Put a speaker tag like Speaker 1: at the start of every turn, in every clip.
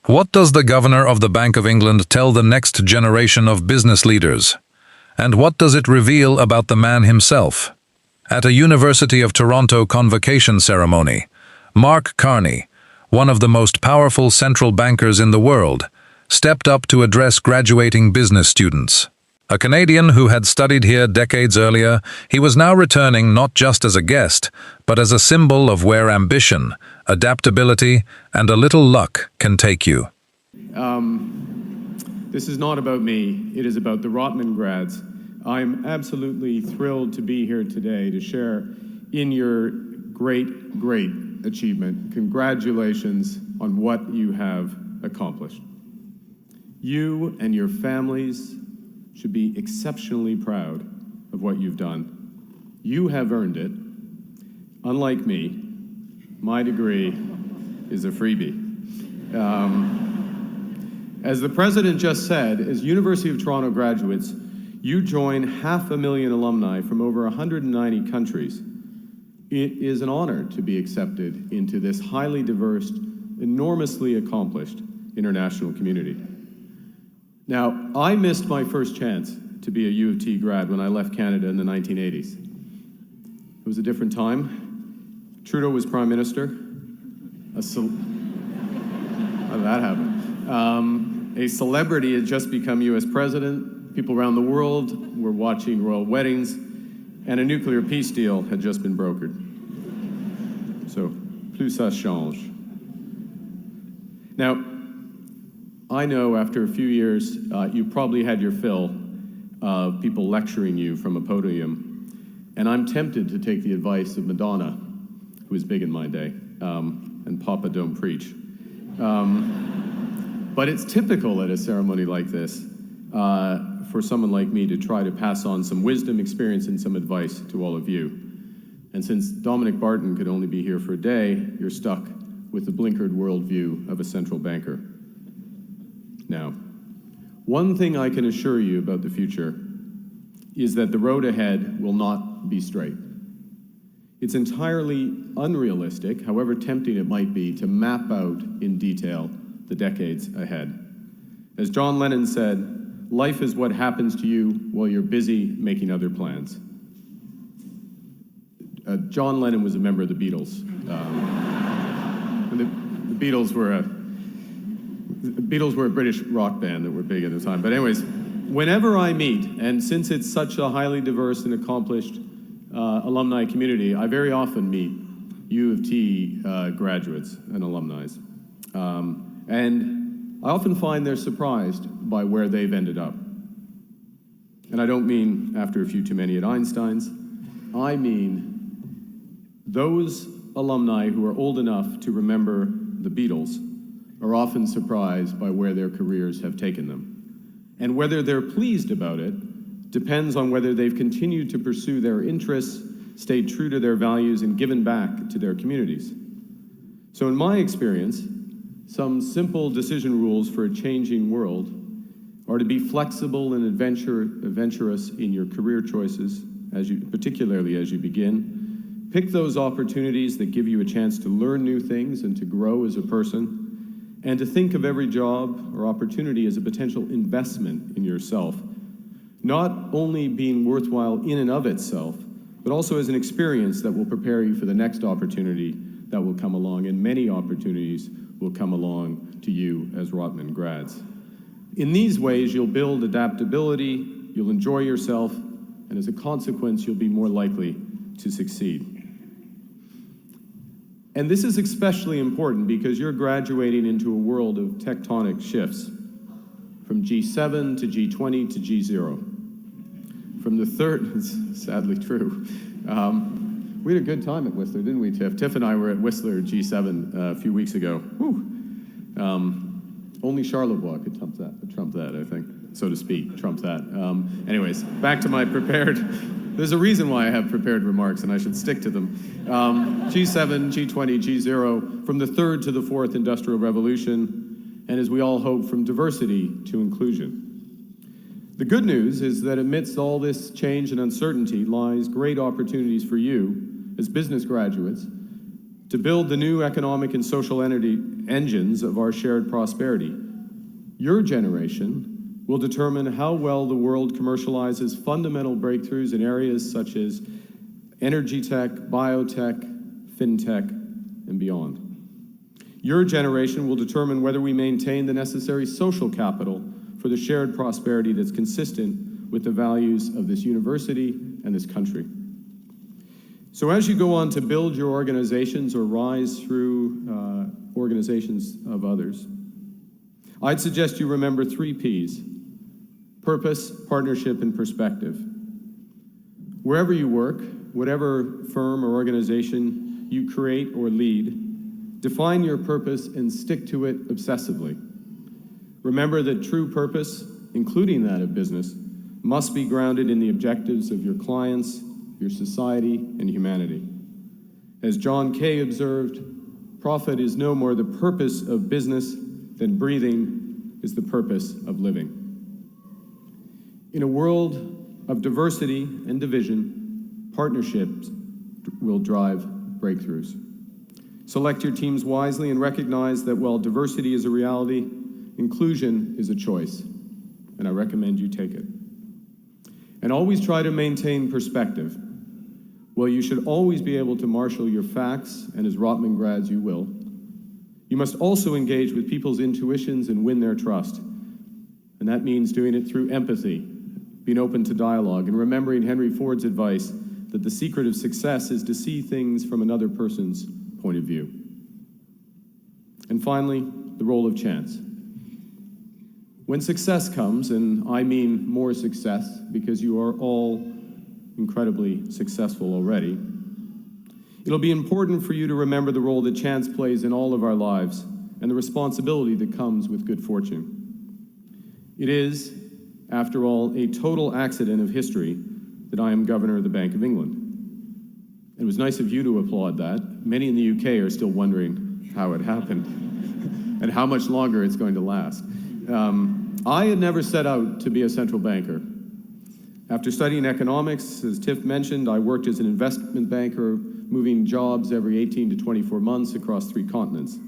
Speaker 1: What does the Governor of the Bank of England tell the next generation of business leaders? And what does it reveal about the man himself? At a University of Toronto convocation ceremony, Mark Carney, one of the most powerful central bankers in the world, stepped up to address graduating business students. A Canadian who had studied here decades earlier, he was now returning not just as a guest, but as a symbol of where ambition, adaptability, and a little luck can take you.
Speaker 2: This is not about me, it is about the Rotman grads. I'm absolutely thrilled to be here today to share in your great achievement. Congratulations on what you have accomplished. You and your families should be exceptionally proud of what you've done. You have earned it. Unlike me, my degree is a freebie. As the President just said, as University of Toronto graduates, you join 500,000 alumni from over 190 countries. It is an honor to be accepted into this highly diverse, enormously accomplished international community. Now, I missed my first chance to be a U of T grad when I left Canada in the 1980s. It was a different time. Trudeau was Prime Minister. How did that happen? A celebrity had just become US President. People around the world were watching royal weddings, and a nuclear peace deal had just been brokered. So, plus ça change. Now, I know after a few years, you probably had your fill of people lecturing you from a podium, and I'm tempted to take the advice of Madonna, who was big in my day, and Papa don't preach. But it's typical at a ceremony like this for someone like me to try to pass on some wisdom, experience, and some advice to all of you. And since Dominic Barton could only be here for a day, you're stuck with the blinkered worldview of a central banker. Now, one thing I can assure you about the future is that the road ahead will not be straight. It's entirely unrealistic, however tempting it might be, to map out in detail the decades ahead. As John Lennon said, life is what happens to you while you're busy making other plans. John Lennon was a member of the Beatles. The Beatles were a British rock band that were big at the time. But anyways, whenever I meet, and since it's such a highly diverse and accomplished alumni community, I very often meet U of T graduates and alumni. And I often find they're surprised by where they've ended up. And I don't mean after a few too many at Einstein's. I mean those alumni who are old enough to remember the Beatles are often surprised by where their careers have taken them. And whether they're pleased about it depends on whether they've continued to pursue their interests, stayed true to their values, and given back to their communities. So in my experience, some simple decision rules for a changing world are to be flexible and adventurous in your career choices, particularly as you begin. Pick those opportunities that give you a chance to learn new things and to grow as a person, and to think of every job or opportunity as a potential investment in yourself, not only being worthwhile in and of itself, but also as an experience that will prepare you for the next opportunity that will come along, and many opportunities will come along to you as Rotman grads. In these ways, you'll build adaptability, you'll enjoy yourself, and as a consequence, you'll be more likely to succeed. And this is especially important because you're graduating into a world of tectonic shifts, from G7 to G20 to G0. From the third, it's sadly true. We had a good time at Whistler, didn't we, Tiff? Tiff and I were at Whistler G7 a few weeks ago. Only Charlevoix could trump that, I think, so to speak, trump that. Anyways, back to my prepared. There's a reason why I have prepared remarks, and I should stick to them. G7, G20, G0, from the third to the fourth industrial revolution, and as we all hope, from diversity to inclusion. The good news is that amidst all this change and uncertainty lies great opportunities for you, as business graduates, to build the new economic and social engines of our shared prosperity. Your generation will determine how well the world commercializes fundamental breakthroughs in areas such as energy tech, biotech, fintech, and beyond. Your generation will determine whether we maintain the necessary social capital for the shared prosperity that's consistent with the values of this university and this country. So as you go on to build your organizations or rise through organizations of others, I'd suggest you remember 3 P's: purpose, partnership, and perspective. Wherever you work, whatever firm or organization you create or lead, define your purpose and stick to it obsessively. Remember that true purpose, including that of business, must be grounded in the objectives of your clients, your society, and humanity. As John Kay observed, profit is no more the purpose of business than breathing is the purpose of living. In a world of diversity and division, partnerships will drive breakthroughs. Select your teams wisely and recognize that while diversity is a reality, inclusion is a choice, and I recommend you take it. And always try to maintain perspective. Well, you should always be able to marshal your facts, and as Rotman grads you will. You must also engage with people's intuitions and win their trust. And that means doing it through empathy, being open to dialogue, and remembering Henry Ford's advice that the secret of success is to see things from another person's point of view. And finally, the role of chance. When success comes, and I mean more success because you are all incredibly successful already, it'll be important for you to remember the role that chance plays in all of our lives and the responsibility that comes with good fortune. It is, after all, a total accident of history that I am governor of the Bank of England. It was nice of you to applaud that. Many in the UK are still wondering how it happened and how much longer it's going to last. I had never set out to be a central banker. After studying economics, as Tiff mentioned, I worked as an investment banker, moving jobs every 18 to 24 months across 3 continents.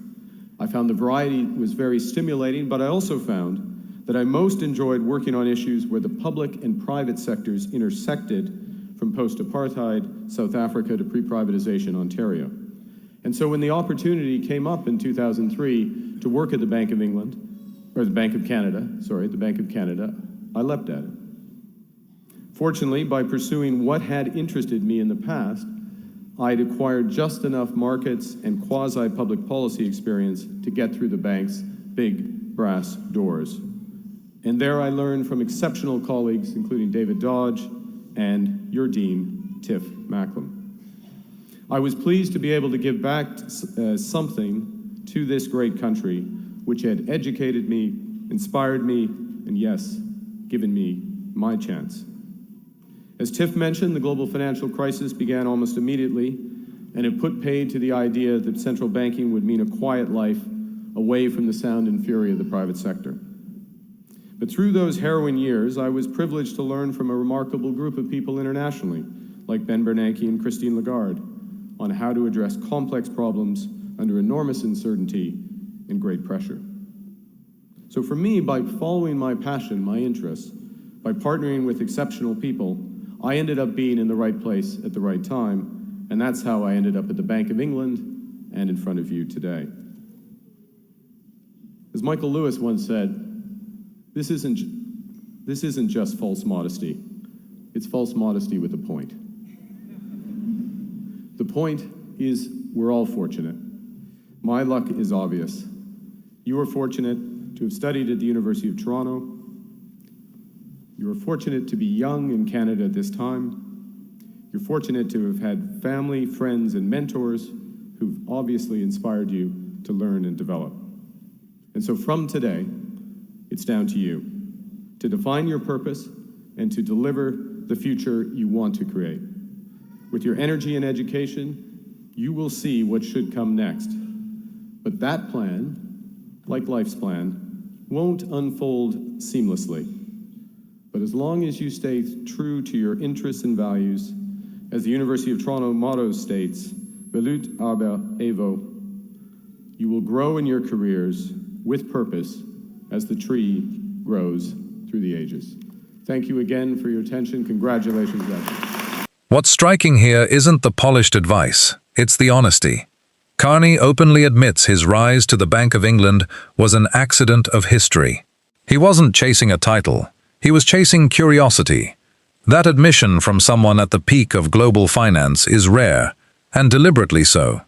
Speaker 2: I found the variety was very stimulating, but I also found that I most enjoyed working on issues where the public and private sectors intersected, from post-apartheid South Africa to pre-privatization Ontario. And so when the opportunity came up in 2003 to work at the Bank of England, or the Bank of Canada, I leapt at it. Fortunately, by pursuing what had interested me in the past, I'd acquired just enough markets and quasi-public policy experience to get through the bank's big brass doors. And there I learned from exceptional colleagues, including David Dodge and your dean, Tiff Macklem. I was pleased to be able to give back something to this great country, which had educated me, inspired me, and yes, given me my chance. As Tiff mentioned, the global financial crisis began almost immediately, and it put paid to the idea that central banking would mean a quiet life away from the sound and fury of the private sector. But through those harrowing years, I was privileged to learn from a remarkable group of people internationally, like Ben Bernanke and Christine Lagarde, on how to address complex problems under enormous uncertainty and great pressure. So for me, by following my passion, my interests, by partnering with exceptional people, I ended up being in the right place at the right time, and that's how I ended up at the Bank of England and in front of you today. As Michael Lewis once said, this isn't just false modesty, it's false modesty with a point. The point is we're all fortunate. My luck is obvious. You are fortunate to have studied at the University of Toronto. You are fortunate to be young in Canada at this time. You're fortunate to have had family, friends, and mentors who've obviously inspired you to learn and develop. And so from today, it's down to you to define your purpose and to deliver the future you want to create. With your energy and education, you will see what should come next. But that plan, like life's plan, won't unfold seamlessly. But as long as you stay true to your interests and values, as the University of Toronto motto states, Velut aber Evo, You will grow in your careers with purpose as the tree grows through the ages. Thank you again for your attention. Congratulations, graduates.
Speaker 1: What's striking here isn't the polished advice, it's the honesty. Carney openly admits his rise to the Bank of England was an accident of history. He wasn't chasing a title, he was chasing curiosity. That admission from someone at the peak of global finance is rare, and deliberately so.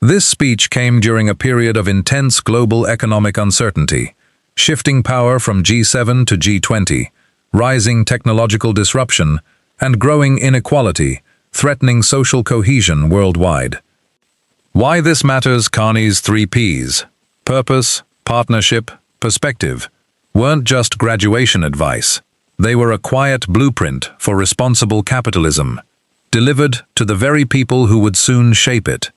Speaker 1: This speech came during a period of intense global economic uncertainty, shifting power from G7 to G20, rising technological disruption, and growing inequality, threatening social cohesion worldwide. Why this matters? Carney's 3 Ps, purpose, partnership, perspective, weren't just graduation advice. They were a quiet blueprint for responsible capitalism, delivered to the very people who would soon shape it.